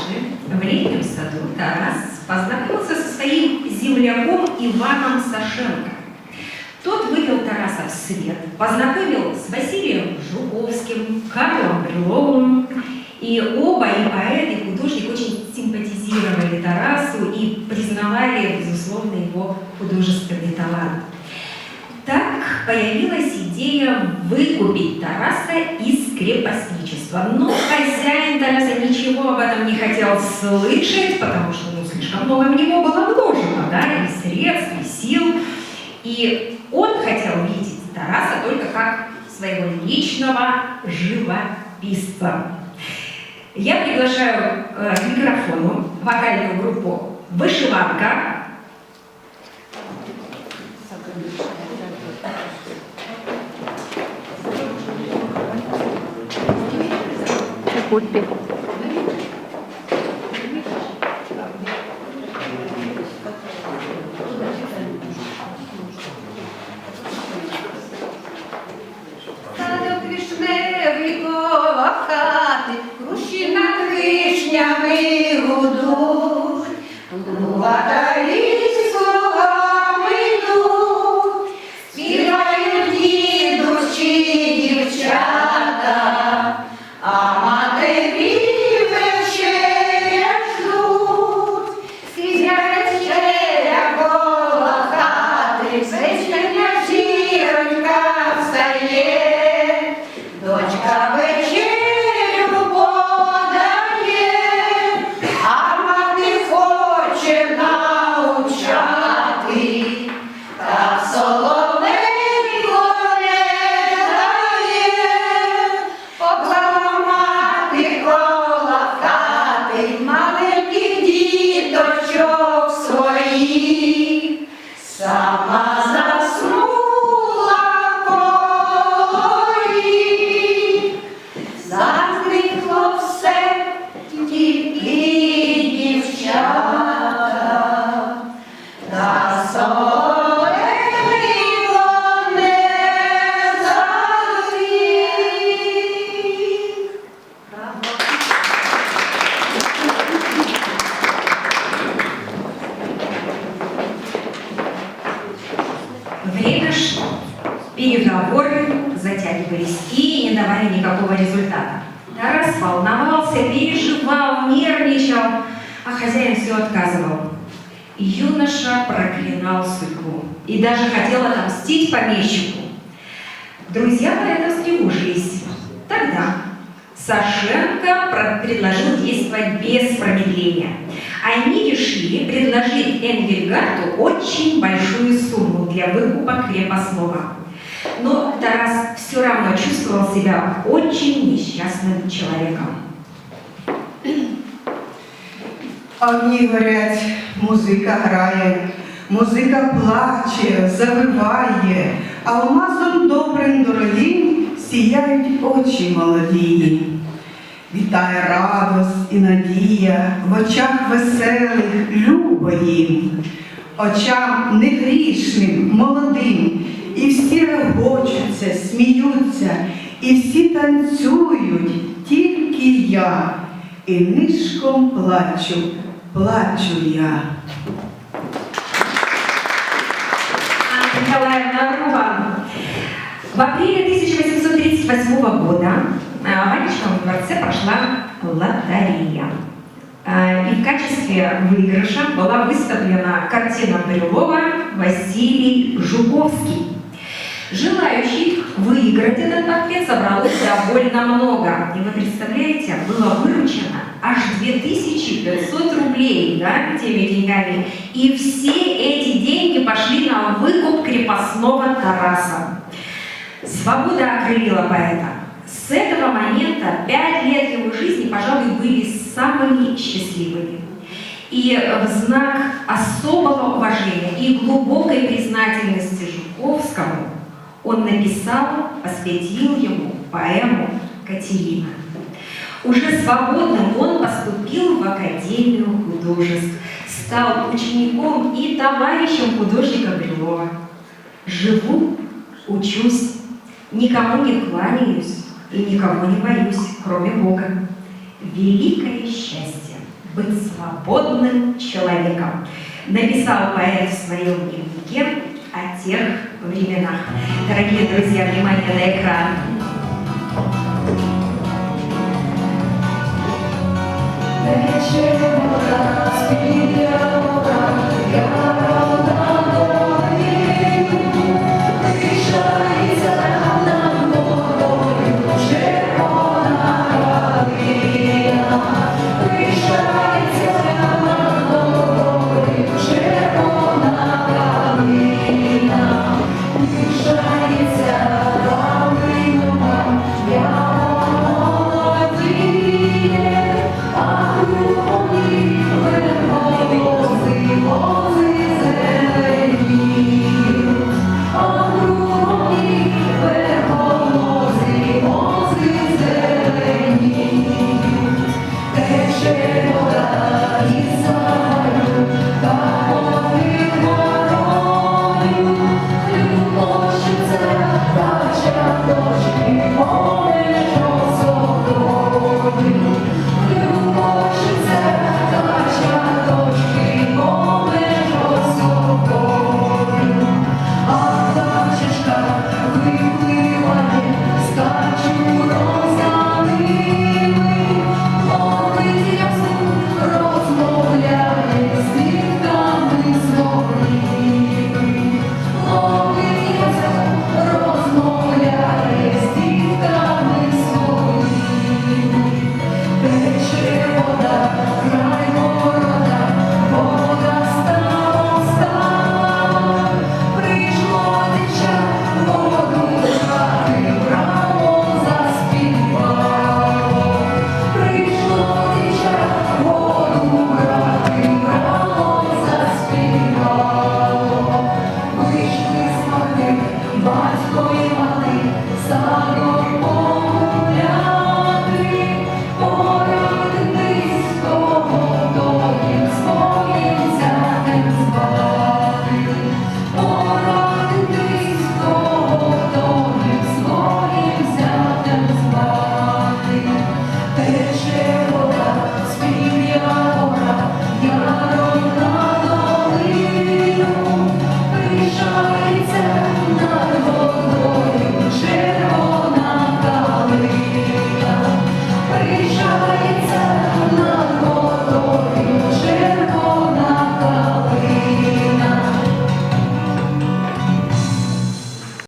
однажды в летнем саду Тарас познакомился со своим земляком Иваном Сашенко. Тот вывел Тараса в свет, познакомил с Василием Жуковским, Карлом Брюловым, и оба, и поэт, и художник, очень симпатизировали Тарасу и признавали, безусловно, его художественный талант. Так появилась идея выкупить Тараса из крепостничества. Но хозяин Тараса ничего об этом не хотел слышать, потому что слишком много в него было вложено, да, и средств, и сил. И он хотел видеть Тараса только как своего личного живописца. Я приглашаю к микрофону вокальную группу «Вышиванка». Купи. Садок вишневий коло хати, крущі над вишнями гудуть, ватарі з слугами йдуть, співають дідусі дівчата, а матері вечеря ждуть, скрізь вечеря коло хати, вечерня зіронька встає, дочка вечерю подає, а мати хоче навчати, та соловейко не дає, поклала мати коло хати маленьких діточок своїх, сама заснула коло їх, затихло все, тільки дівчата, та соловейко не затих. Время шло. Переговоры затягивались и не давали никакого результата. Тарас волновался, переживал, нервничал, а хозяин все отказывал. Юноша проклинал судьбу и даже хотел отомстить помещику. Друзья поэта встревожились. Тогда Сашенко предложил действовать без промедления. Они решили предложить Энгельгарту очень большую сумму для выкупа крепостного. Но Тарас все равно чувствовал себя очень несчастным человеком. Огні горять, музика грає, музика плаче, завиває, алмазом добрим дорогим сіяють очі молоді. Вітає радость і надія, в очах веселих любо їм, очам негрішним, молодим, і всі регочуться, сміються, і всі танцюють, тільки я, і нишком плачу, плачу я. Анна Николаевна Руван. В апреле 1838 года в Анечковом дворце прошла лотерея. И в качестве выигрыша была выставлена картина Брюлова «Василий Жуковский». Желающих выиграть этот портрет собралось довольно много. И вы представляете, было выручено аж 2500 рублей, да, теми деньгами. И все эти деньги пошли на выкуп крепостного Тараса. Свобода окрылила поэта. С этого момента 5 лет его жизни, пожалуй, были самыми счастливыми. И в знак особого уважения и глубокой признательности Жуковскому он написал, посвятил ему поэму «Катерина». Уже свободным он поступил в Академию художеств, стал учеником и товарищем художника Брюлова. Живу, учусь, никому не кланяюсь и никого не боюсь, кроме Бога. Великое счастье быть свободным человеком. Написал поэт в своем дневнике о тех временах. Дорогие друзья, внимание на экран. Вечером спит